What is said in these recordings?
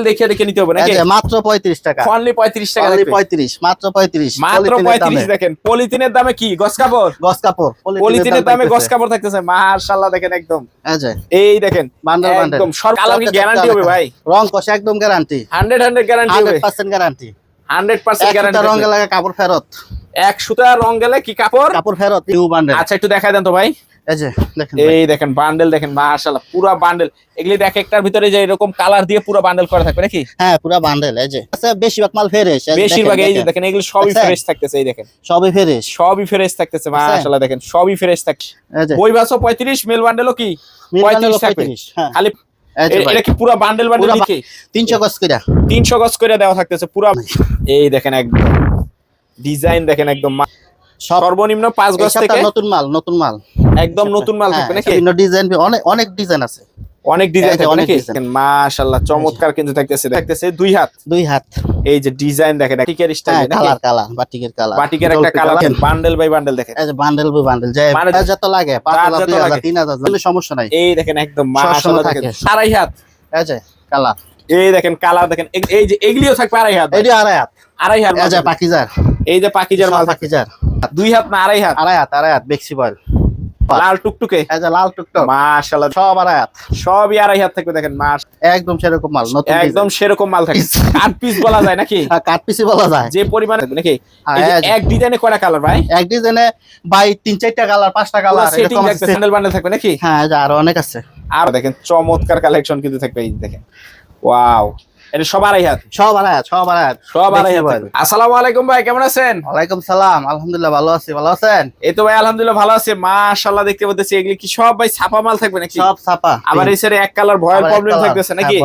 দেখে দেখে নিতে হবে নাকি? মাত্র 35 টাকা, অনলি 35 টাকা, অনলি 35, মাত্র 35, মাত্র 35। দেখেন পলিথিনের দামে কি গস কাপড়, গস কাপড়, পলিথিনের দামে গস কাপড় থাকতেছে মাশাআল্লাহ। দেখেন একদম এই দেখেন বান্ডেল বান্ডেল, একদম সব কালার কি গ্যারান্টি হবে ভাই? রং কষে একদম গ্যারান্টি, 100 গ্যারান্টি হবে, 100% গ্যারান্টি, 100% গ্যারান্টি। রং গেলে কাপড় ফেরত, এক সুতা রং গেলে কি কাপড় ফেরত, নিউ বান্ডেল। আচ্ছা একটু দেখাই দেন তো ভাই। দেখেন এই দেখেন বান্ডেল দেখেন মাশাআল্লাহ পুরো বান্ডেল। এগুলি দেখে একটার ভিতরে যে এরকম কালার দিয়ে পুরো বান্ডেল করা থাকবে নাকি? হ্যাঁ পুরো বান্ডেল। আচ্ছা বেশিরভাগ মাল ফ্রেশ, বেশিরভাগ এই যে দেখেন এগুলো সবই ফ্রেশ থাকতেছে, এই দেখেন সবই ফ্রেশ, সবই ফ্রেশ থাকতেছে মাশাআল্লাহ। দেখেন সবই ফ্রেশ থাকছে। বই বাসো 35, মেল বান্ডেলও কি 35 থাকবে খালি। এটা কি পুরো বান্ডেল বান্ডেল নাকি? 300 গজ কইরা, 300 গজ করে দেওয়া থাকতেছে পুরো। এই দেখেন একদম ডিজাইন দেখেন একদম সর্বনিম্ন 5 গজ থেকে নতুন মাল, নতুন মাল, একদম নতুন মাল থাকবে নাকি? বিভিন্ন ডিজাইন, অনেক ডিজাইন আছে, অনেক ডিজাইন থাকবে নাকি? মাশাআল্লাহ চমৎকার কিন্তু থাকতেছে দুই হাত। এই যে ডিজাইন দেখেন বাটিকের স্টাইল, কালার বাটিকের কালার, বাটিকের একটা কালার, বান্ডেল বাই বান্ডেল দেখেন। এই যে বান্ডেল বাই বান্ডেল মানে যত লাগে 5000 2000 3000 কোনো সমস্যা নাই। এই দেখেন একদম মাশাআল্লাহ দেখেন আড়াই হাত। এই যে কালার, এই দেখেন কালার দেখেন। এই যে এগুলিও থাকবে আড়াই হাত, এইটা আড়াই হাত। এই যে পাকিজার, এই যে পাকিজার মাল, পাকিজার দুই হাত না আড়াই হাত? আড়াই হাত বেক্সি বল, লাল টুকটুকে। এই যে লাল টুকটুক মাশাআল্লাহ সব আড়াই হাত, সবই আড়াই হাত থাকবে দেখেন একদম সেরকম মাল, নতুন একদম সেরকম মাল থাকে। কাট পিস বলা যায় নাকি? কাট পিসই বলা যায় যে পরিমাণে নাকি? এক ডিজাইনে কয়টা কালার ভাই? এক ডিজাইনে ভাই 3-4টা কালার 5টা কালার এরকম আছে। স্যান্ডেল বান্ডেল থাকবে নাকি? হ্যাঁ এই যে আরো অনেক আছে। আর দেখেন চমৎকার কালেকশন কিন্তু থাকবে। এই দেখেন ওয়াও, এটা সব আড়াই হাত, সব আড়াই হাত। আসসালামু আলাইকুম ভাই, কেমন আছেন? ওয়ালাইকুম সালাম, আলহামদুলিল্লাহ ভালো আছি, ভালো আছেন? এই তো ভাই আলহামদুলিল্লাহ ভালো আছি মাশাআল্লাহ। দেখতে পাচ্ছি এগুলি কি সব ভাই ছাপা মাল থাকবে নাকি? সব ছাপা। আবার এই সাইডে এক কালার ভয়েল প্রবলেম থাকতেছে নাকি?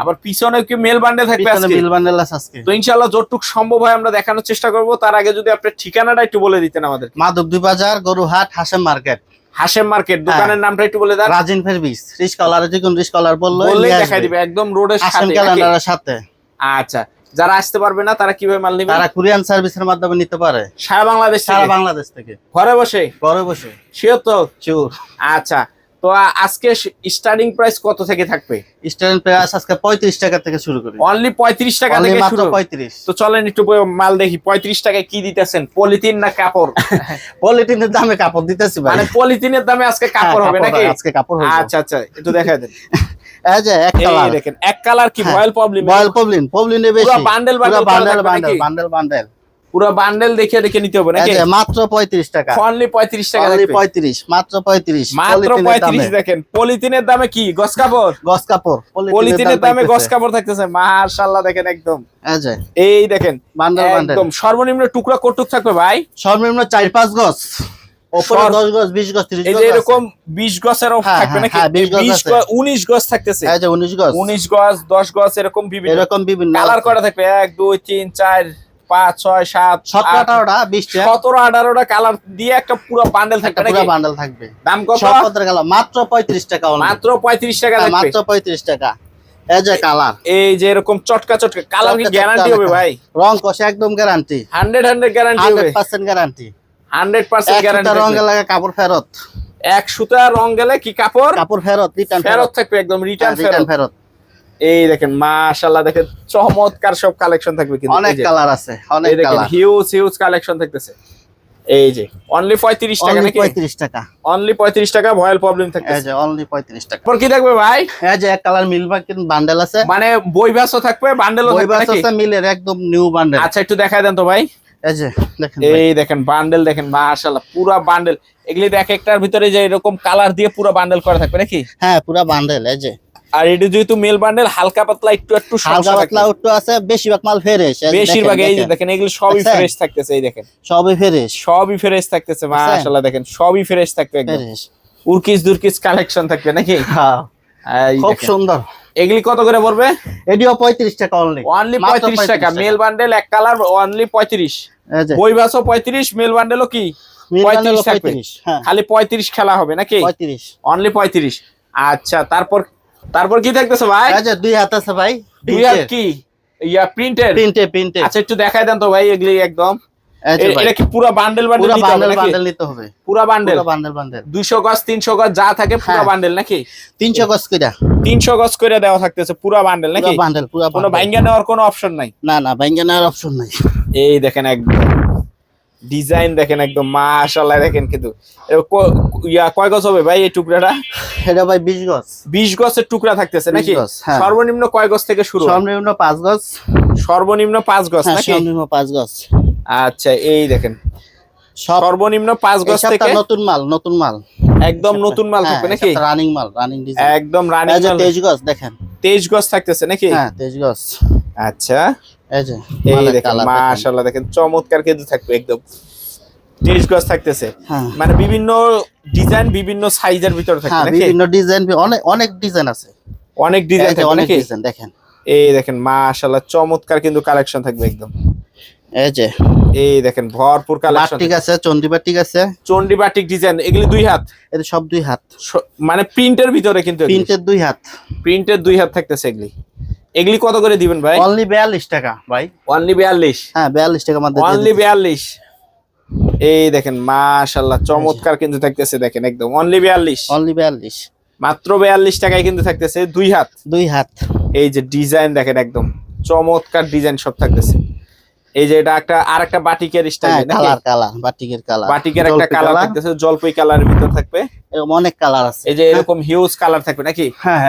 আবার পিছনে কি মেল বান্ডেল থাকবে আজকে? মেল বান্ডেল আছে আজকে। তো ইনশাআল্লাহ যতটুকু সম্ভব হয় আমরা দেখানোর চেষ্টা করব। তার আগে যদি আপনি ঠিকানাটা একটু বলে দিতেন আমাদের। মাধবদী বাজার, গরুহাট, হাশেম মার্কেট। হাশেম মার্কেট, দোকানের নামটা একটু বলে দেন। রাজিন ফেরবিস, রিস্কলার, যে কোন রিস্কলার বললেই দেখাই দিবে একদম রোডের সাথে, হাশেম ক্যালেন্ডারের সাথে। আচ্ছা, যারা আসতে পারবে না তারা কিভাবে মাল নেবে? তারা কুরিয়ান সার্ভিসের মাধ্যমে নিতে পারে সারা বাংলাদেশ থেকে ঘরে বসে। শিওর তো? শিওর। আচ্ছা, তো আজকে স্টার্টিং প্রাইস কত থেকে থাকবে? স্টার্টিং প্রাইস আজকে 35 টাকা থেকে শুরু করি। অনলি 35 টাকা থেকে শুরু? 35। তো চলেন একটু মাল দেখি। 35 টাকায় কি দিতেছেন, পলিথিন না কাপড়? পলিথিনের দামে কাপড় দিতেছি ভাই। মানে পলিথিনের দামে আজকে কাপড় হবে নাকি? আজকে কাপড় হবে। আচ্ছা একটু দেখাই দেন। এই যে এক কালার, এই দেখেন এক কালার কি ভয়েল প্রবলেম? প্রবলেমে বেশি। পুরো বান্ডেল বান্ডেল পুরো বান্ডেল দেখে দেখে নিতে হবে নাকি? মাত্র 35 টাকা, অনলি 35 টাকা, অনলি 35, মাত্র 35, মাত্র 35। দেখেন পলিথিনের দামে কি গস কাপড়, পলিথিনের দামে গস কাপড় থাকতেছে মাশাআল্লাহ। দেখেন একদম এই দেখেন বান্ডেল একদম সর্বনিম্ন টুকরা কটুক থাকবে ভাই? সর্বনিম্ন 4-5 গজ, উপরে 10 গজ, 20 গজ, 30 গজ। এই যে এরকম 20 গজের থাকবে নাকি? 20 গজ, 19 গজ থাকতেছে। এই যে 19 গজ, 10 গজ এরকম বিভিন্ন কালার করা থাকবে। 1 2 3 4 5 6 7 17 18টা 20টা 17 18টা কালার দিয়ে একটা পুরো বান্ডেল থাকবে নাকি? পুরো বান্ডেল থাকবে। দাম কত? সব কত কালার? মাত্র 35 টাকা, মাত্র 35 টাকা থাকবে, মাত্র 35 টাকা। এই যে কালার, এই যে এরকম চটকা কালার কি গ্যারান্টি হবে ভাই? রং কষে একদম গ্যারান্টি, 100 গ্যারান্টি হবে, 100% গ্যারান্টি, 100% গ্যারান্টি। রং গেলে কাপড় ফেরত, এক সুতা রং গেলে কি কাপড় ফেরত, ফেরত থাকবে, একদম রিটার্ন ফেরত। এই দেখেন মাশাআল্লাহ, দেখেন চমৎকার সব কালেকশন থাকবে কিন্তু অনেক কালার আছে, অনেক কালার, হিউজ কালেকশন থাকতেছে। এই যে অনলি 35 টাকা নাকি? 35 টাকা, অনলি 35 টাকা ভয়েল প্রবলেম থাকতেছে। এই যে অনলি 35 টাকা। পর কি থাকবে ভাই? এই যে এক কালার মিল বান্ডেল আছে, মানে বই বাসও থাকবে, বান্ডেলও থাকবে নাকি? আছে মিলের একদম নিউ বান্ডেল। আচ্ছা একটু দেখায় দেন তো ভাই। এই যে দেখেন, এই দেখেন বান্ডেল দেখেন মাশাআল্লাহ পুরো বান্ডেল। এগুলি দেখে একটার ভিতরে যে এরকম কালার দিয়ে পুরো বান্ডেল করা থাকবে নাকি? হ্যাঁ পুরো বান্ডেল। এই যে আর এটা যেহেতু মেল বান্ডেল হালকা পাতলা একটু হালকা পাতলা একটু আছে, বেশিরভাগ মাল ফ্রেশ। বেশিরভাগ এই যে দেখেন এগুলো সবই ফ্রেশ থাকতেছে। এই দেখেন সবই ফ্রেশ থাকতেছে মাশাআল্লাহ। দেখেন সবই ফ্রেশ থাকবে, একদম উরকিস দুরকিস কালেকশন থাকবে নাকি? হ্যাঁ খুব সুন্দর। এগুলি কত করে পড়বে? এডিও 35 টাকা, অনলি 35 টাকা। মেল বান্ডেল এক কালার অনলি 35, বই বাসও 35, মেল বান্ডেলও কি 35 থাকবে। খালি 35 খেলা হবে নাকি? 35, অনলি 35। আচ্ছা তারপর কি থাকতেছে ভাই? আচ্ছা দুই হাত আছে ভাই। দুই হাত কি প্রিন্টেড? আচ্ছা একটু দেখাই দেন তো ভাই এগুলি একদম। এটা কি পুরো বান্ডেল বান্ডেল নিতে হবে? পুরো বান্ডেল 200 গজ 300 গজ যা থাকে পুরো বান্ডেল নাকি? 300 গজ কইরা 300 গজ করে দেওয়া থাকতেছে পুরো বান্ডেল নাকি? পুরো কোনো ভাঙা নেওয়ার কোনো অপশন নাই? না ভাঙা নেওয়ার অপশন নাই। এই দেখেন একদম ডিজাইন দেখেন একদম মাশাআল্লাহ দেখেন। কিন্তু কয় গজ হবে ভাই এই টুকরাটা? এটা ভাই 20 গজ। 20 গজের টুকরা থাকতেছে নাকি? সর্বনিম্ন কয় গজ থেকে শুরু? সর্বনিম্ন 5 গজ। সর্বনিম্ন 5 গজ নাকি? সর্বনিম্ন 5 গজ। আচ্ছা এই দেখেন সর্বনিম্ন 5 গজ থেকে। নতুন মাল একদম নতুন মাল থাকবে নাকি? রানিং মাল, রানিং ডিজাইন একদম রানিং মাল। 23 গজ দেখেন, 23 গজ থাকতেছে নাকি? হ্যাঁ 23 গজ। আচ্ছা এই যে এই দেখেন মাশাআল্লাহ দেখেন চমৎকার কিন্তু থাকবে একদম 23 গজ থাকতেছে। মানে বিভিন্ন ডিজাইন বিভিন্ন সাইজের ভিতরে থাকবে নাকি? বিভিন্ন ডিজাইন, অনেক ডিজাইন আছে, অনেক ডিজাইন থাকবে নাকি? দেখেন এই দেখেন মাশাআল্লাহ চমৎকার কিন্তু কালেকশন থাকবে একদম। এই দেখেন ভরপুর কালেকশন। ঠিক আছে, চন্ডি বাটিক আছে, চন্ডি বাটিক ডিজাইন। এগুলি 2 হাত? এটা সব 2 হাত, মানে প্রিন্টের ভিতরে কিন্তু প্রিন্টের 2 হাত, প্রিন্টের 2 হাত থাকতেছে এগুলি। এগুলি কত করে দিবেন ভাই? অনলি 42 টাকা ভাই। অনলি 42? হ্যাঁ 42 টাকা মধ্যে অনলি 42। এই দেখেন মাশাআল্লাহ চমৎকার কিন্তু থাকতেছে দেখেন একদম অনলি 42। অনলি 42 মাত্র 42 টাকায় কিন্তু থাকতেছে 2 হাত। 2 হাত। এই যে ডিজাইন দেখেন একদম চমৎকার ডিজাইন সব থাকতেছে। এই যে এটা আরেকটা বাটিকের স্টাইল নাকি? কালার বাটিকের একটা কালার থাকতেছে জলপাই কালারের ভিতর থাকবে। এরকম অনেক কালার আছে। এই যে এরকম হিউজ কালার থাকবে নাকি? হ্যাঁ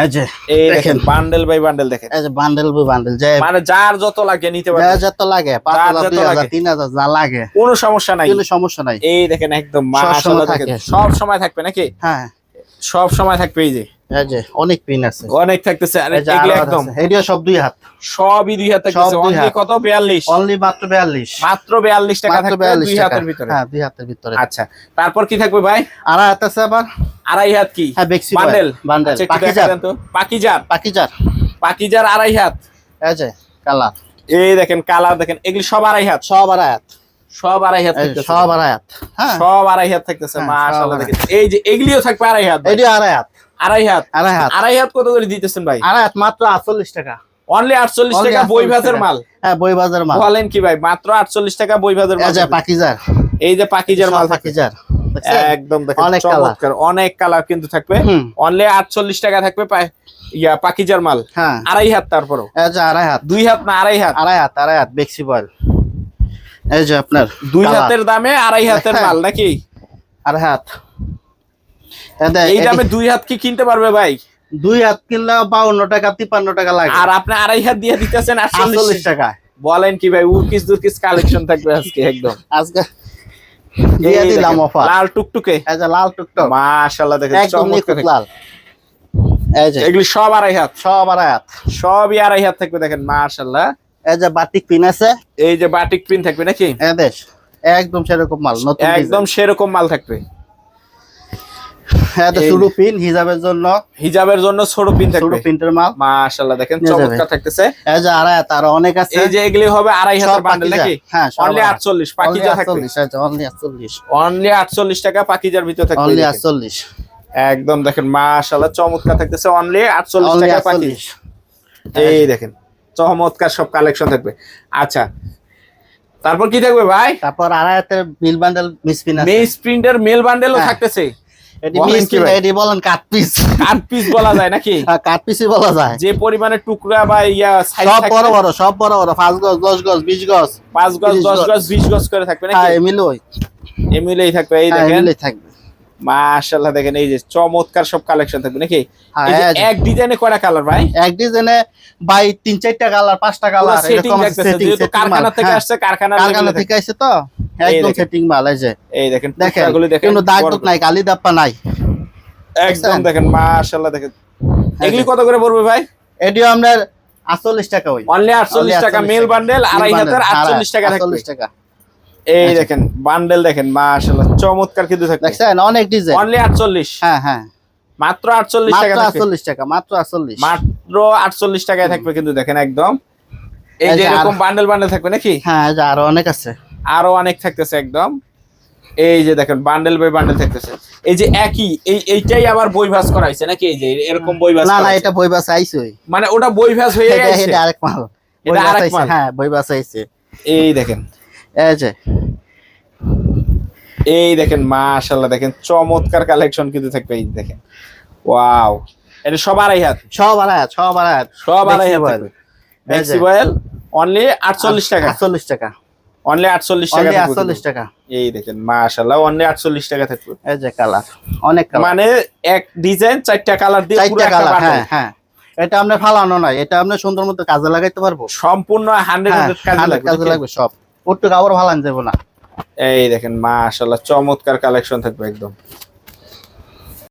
এই দেখেন বান্ডেল বাই বান্ডেল দেখেন। এই যে বান্ডেল বাই বান্ডেল, মানে যার যত লাগে নিতে পারবে। যার যত লাগে 5000 2000 3000 যা লাগে কোনো সমস্যা নাই। এই দেখেন একদম মাশাআল্লাহ দেখেন সব সময় থাকবে নাকি? হ্যাঁ সব সময় থাকবে। এই যে অনেক পিন আছে, অনেক থাকতেছে। আর এগুলো একদম এডিও সব 2 হাত, সবই 2 হাত থাকতেছে। অনলি কত? 42। অনলি মাত্র 42। মাত্র 42 টাকা থাকবে 2 হাতের ভিতরে। হ্যাঁ 2 হাতের ভিতরে। আচ্ছা তারপর কি থাকবে ভাই? আড়াই হাত আছে আবার। আড়াই হাত কি? হ্যাঁ বেক্সি বান্ডেল। আচ্ছা পাকিজার আড়াই হাত। এই যে কালার, এই দেখেন কালার দেখেন এগুলি সব আড়াই হাত। সব আড়াই হাত থাকতেছে। সব আড়াই হাত। হ্যাঁ সব আড়াই হাত থাকতেছে মাশাআল্লাহ দেখেন। এই যে এগুলিও থাকবে আড়াই হাত। এডিও আড়াই হাত। আড়াই হাত কত করে দিতেছেন ভাই? আড়াই হাত মাত্র 48 টাকা। অনলি 48 টাকা বই ভাজের মাল। হ্যাঁ বই ভাজের মাল। বলেন কি ভাই? মাত্র 48 টাকা বই ভাজের মাল। এই যে পাকিজার মাল একদম দেখেন চমৎকার অনেক কালার কিন্তু থাকবে। অনলি 48 টাকা থাকবে পাকিজার মাল। হ্যাঁ আড়াই হাত। তারপরও আড়াই হাত। 2 হাত না আড়াই হাত? আড়াই হাত বেক্সি বয়েল। এই যে আপনার 2 হাতের দামে আড়াই হাতের মাল নাকি? আড়াই হাত। এই দামে 2 হাত কি কিনতে পারবে ভাই? 2 হাত কিনলে 52 টাকা 53 টাকা লাগে। আর আপনি আড়াই হাত দিয়ে দিতেছেন 48 টাকা। বলেন কি ভাই? উরকিস কালেকশন থাকবে আজকে একদম। আজকে দিয়ে দিলাম অফার। লাল টুকটুকে। এই যে লাল টুকটুক মাশাআল্লাহ দেখেন চমৎকার লাল। এই যে এগুলি সব আড়াই হাত। সবই আড়াই হাত থাকবে দেখেন মাশাআল্লাহ। এই যে বাটিক পিন আছে। এই যে বাটিক পিন থাকবে নাকি? একদম সেরকম মাল, নতুন একদম সেরকম মাল থাকবে। হ্যাঁ ছোট পিন হিজাবের জন্য ছোট পিন থাকবে। ছোট পিনের মাল মাশাআল্লাহ দেখেন চমৎকার থাকতেছে। এই যে আড়াই হাত আর অনেক আছে। এই যে এগুলি হবে আড়াই হাতের বান্ডেল নাকি? হ্যাঁ অনলি 48 পাকিজা থাকবে। অনলি 48 টাকা পাকিজার ভিতর থাকবে। অনলি 48 একদম দেখেন মাশাআল্লাহ চমৎকার থাকতেছে। অনলি 48 টাকা পাকিজ। এই দেখেন চমৎকার সব কালেকশন থাকবে। আচ্ছা তারপর কি থাকবে ভাই? তারপর আড়াই হাতের মিল বান্ডেল মিসপ্রিন্ট আছে। মিসপ্রিন্টের মেল বান্ডেলও থাকতেছে। এটি বলেন কাট পিস বলা যায় নাকি? কাট পিসই বলা যায়। যে পরিমাণে টুকরা বা সাইজ সব বড় 5 গজ 10 গজ 20 গজ 5 গজ 10 গজ 20 গজ করে থাকবে নাকি? হ্যাঁ এমিলেই থাকবে। এই দেখেন মাশাআল্লাহ দেখেন এই যে চমৎকার সব কালেকশন থাকবে নাকি? এই যে এক ডিজাইনে কয়টা কালার ভাই? এক ডিজাইনে ভাই 3-4টা কালার 5টা কালার এরকম সেটিং। কারখানা থেকে আসছে, কারখানা থেকে আসছে তো একদম সেটিং মাল। এই দেখেন টুকরাগুলো দেখেন কোনো দাগ নাই, কালি দাপ্পা নাই একদম দেখেন মাশাআল্লাহ দেখেন। এগুলি কত করে পড়বে ভাই? এডিও আপনার 48 টাকা। অনলি 48 টাকা মেল বান্ডেল আড়াই হাতের 48 টাকা থাকবে। 48 টাকা। এই দেখেন বান্ডেল দেখেন মাশাআল্লাহ চমৎকার কিন্তু থাকবে। দেখছেন অনেক ডিজাইন। অনলি 48। হ্যাঁ মাত্র 48 টাকা থাকবে। 48 টাকা মাত্র 48। মাত্র 48 টাকায় থাকবে কিন্তু দেখেন একদম। এই যে এরকম বান্ডেল থাকবে নাকি? হ্যাঁ আরো অনেক আছে, আরো অনেক থাকতেছে একদম। এই যে দেখেন বান্ডেল বাই বান্ডেল থাকতেছে। এই যে একই এইটাই আবার বই ভাঁজ করাইছে নাকি? এই যে এরকম বই ভাঁজ? না এটা বই ভাঁজ আইছে। মানে ওটা বই ভাঁজ হয়ে গেছে। এটা আরেক মাল। এটা আরেক মাল। হ্যাঁ বই ভাঁজ আইছে। এই দেখেন এই যে এই দেখেন মাশাআল্লাহ, দেখেন চমৎকার কালেকশন কিন্তু থাকবে। এই দেখেন ওয়াও, এটা সব আড়াই হাত, সব আড়াই হাত, সব আড়াই হাত, সব আড়াই হাত থাকবে। ম্যাক্সি বয়েল অনলি 48 টাকা, 48 টাকা, অনলি 48 টাকা, 48 টাকা। এই দেখেন মাশাআল্লাহ, অনলি 48 টাকা থাকবে। এই যে কালার, অনেক কালার, মানে এক ডিজাইন 4টা কালার দিয়ে পুরো একটা কালার। বান্ডেল। হ্যাঁ হ্যাঁ, এটা আমরা ফালানো নাই, এটা আমরা সুন্দর মতো কাজে লাগাইতে পারবো, সম্পূর্ণ 100 কাজে লাগবে, সব ওটুকু আবার ফালান যাবো না। এই দেখেন মাশাআল্লাহ চমৎকার কালেকশন থাকবে একদম।